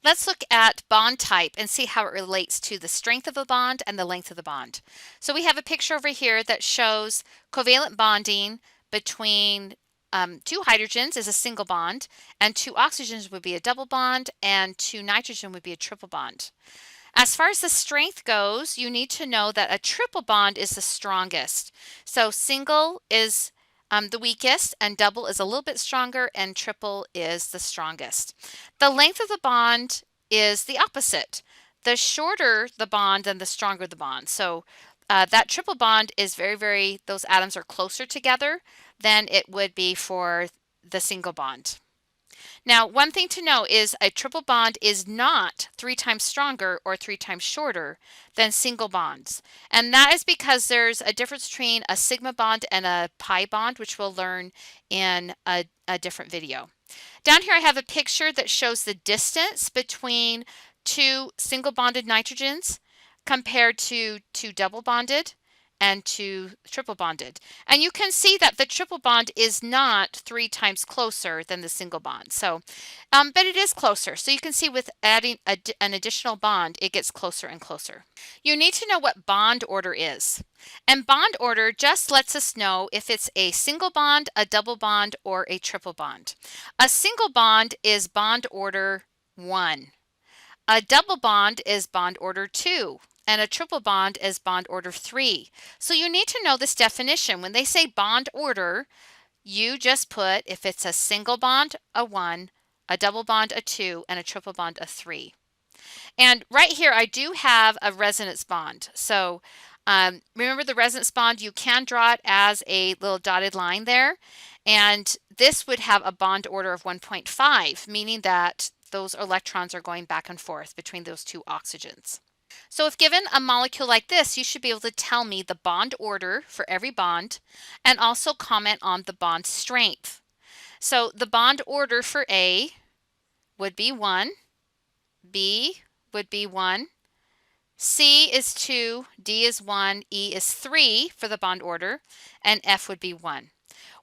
Let's look at bond type and see how it relates to the strength of the bond and the length of the bond. So we have a picture over here that shows covalent bonding between two hydrogens is a single bond, and two oxygens would be a double bond, and two nitrogen would be a triple bond. As far as the strength goes, you need to know that a triple bond is the strongest. So single is the weakest, and double is a little bit stronger, and triple is the strongest. The length of the bond is the opposite. The shorter the bond, then the stronger the bond. So that triple bond is those atoms are closer together than it would be for the single bond. Now, one thing to know is a triple bond is not 3 times stronger or 3 times shorter than single bonds. And that is because there's a difference between a sigma bond and a pi bond, which we'll learn in a different video. Down here I have a picture that shows the distance between two single bonded nitrogens compared to two double bonded and two triple bonded. And you can see that the triple bond is not 3 times closer than the single bond. So, but it is closer. So you can see with adding an additional bond, it gets closer and closer. You need to know what bond order is. And bond order just lets us know if it's a single bond, a double bond, or a triple bond. A single bond is bond order 1. A double bond is bond order 2, and a triple bond is bond order 3. So you need to know this definition. When they say bond order, you just put, if it's a single bond, a 1, a double bond, a 2, and a triple bond, a 3. And right here, I do have a resonance bond. So remember the resonance bond, you can draw it as a little dotted line there. And this would have a bond order of 1.5, meaning that those electrons are going back and forth between those two oxygens. So if given a molecule like this, you should be able to tell me the bond order for every bond and also comment on the bond strength. So the bond order for A would be 1, B would be 1, C is 2, D is 1, E is 3 for the bond order, and F would be 1.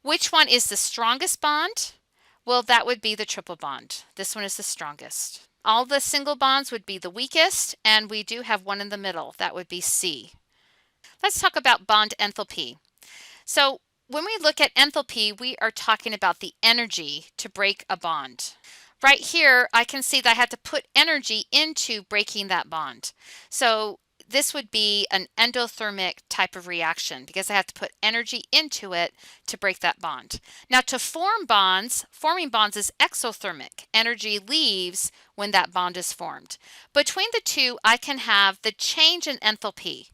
Which one is the strongest bond? Well, that would be the triple bond. This one is the strongest. All the single bonds would be the weakest, and we do have one in the middle. That would be C. Let's talk about bond enthalpy. So when we look at enthalpy, we are talking about the energy to break a bond. Right here, I can see that I had to put energy into breaking that bond. So this would be an endothermic type of reaction because I have to put energy into it to break that bond. Now to form bonds, forming bonds is exothermic. Energy leaves when that bond is formed. Between the two, I can have the change in enthalpy.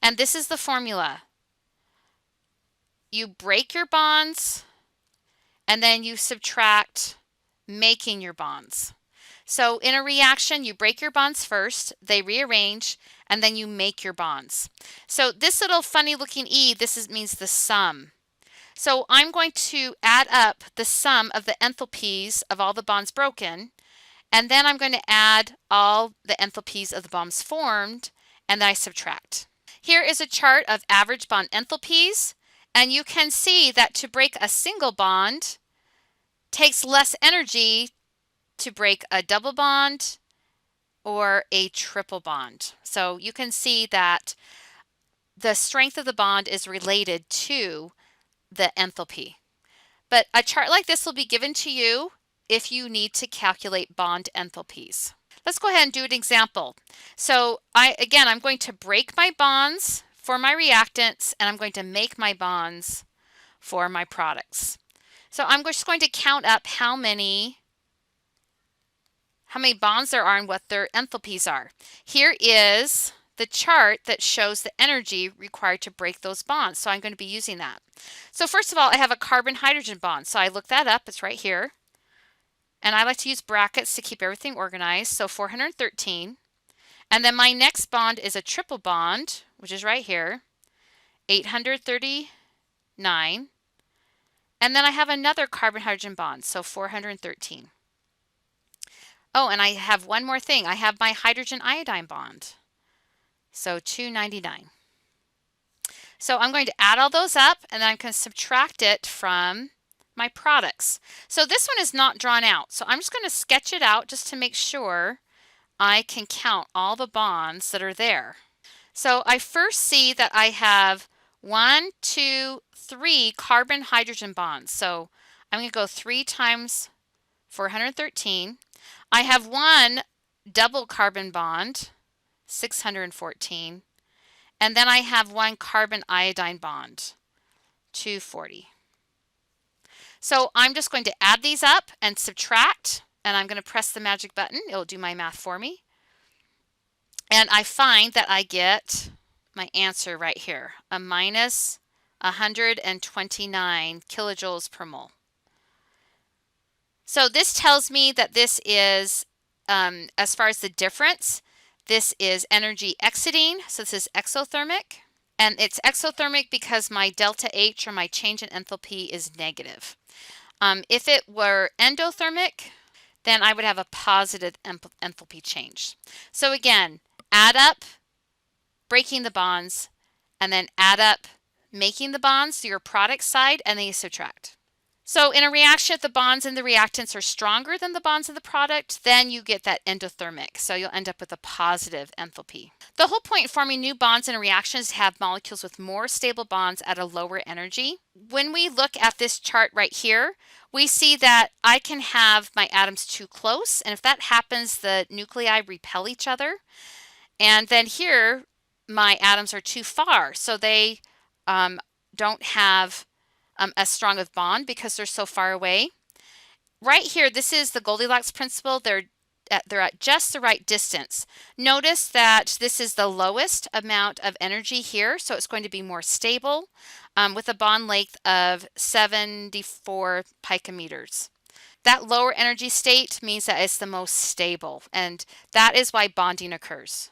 And this is the formula. You break your bonds and then you subtract making your bonds. So in a reaction, you break your bonds first, they rearrange, and then you make your bonds. So this little funny looking E, means the sum. So I'm going to add up the sum of the enthalpies of all the bonds broken, and then I'm going to add all the enthalpies of the bonds formed, and then I subtract. Here is a chart of average bond enthalpies, and you can see that to break a single bond takes less energy to break a double bond or a triple bond. So you can see that the strength of the bond is related to the enthalpy. But a chart like this will be given to you if you need to calculate bond enthalpies. Let's go ahead and do an example. So I'm going to break my bonds for my reactants, and I'm going to make my bonds for my products. So I'm just going to count up how many bonds there are and what their enthalpies are. Here is the chart that shows the energy required to break those bonds. So I'm going to be using that. So first of all, I have a carbon-hydrogen bond. So I look that up. It's right here. And I like to use brackets to keep everything organized. So 413. And then my next bond is a triple bond, which is right here, 839. And then I have another carbon-hydrogen bond, so 413. Oh, and I have one more thing. I have my hydrogen iodine bond, so 299. So I'm going to add all those up, and then I'm going to subtract it from my products. So this one is not drawn out. So I'm just going to sketch it out just to make sure I can count all the bonds that are there. So I first see that I have 1, 2, 3 carbon-hydrogen bonds. So I'm going to go 3 times 413. I have one double carbon bond, 614. And then I have one carbon iodine bond, 240. So I'm just going to add these up and subtract, and I'm going to press the magic button. It'll do my math for me. And I find that I get my answer right here, a minus 129 kilojoules per mole. So this tells me that this is, as far as the difference, this is energy exiting, so this is exothermic. And it's exothermic because my delta H, or my change in enthalpy, is negative. If it were endothermic, then I would have a positive enthalpy change. So again, add up breaking the bonds, and then add up making the bonds, so your product side, and then you subtract. So in a reaction, if the bonds in the reactants are stronger than the bonds in the product, then you get that endothermic. So you'll end up with a positive enthalpy. The whole point in forming new bonds in a reaction is to have molecules with more stable bonds at a lower energy. When we look at this chart right here, we see that I can have my atoms too close, and if that happens, the nuclei repel each other. And then here, my atoms are too far, so they don't have as strong of bond because they're so far away. Right here, this is the Goldilocks principle. They're at just the right distance. Notice that this is the lowest amount of energy here, so it's going to be more stable with a bond length of 74 picometers. That lower energy state means that it's the most stable, and that is why bonding occurs.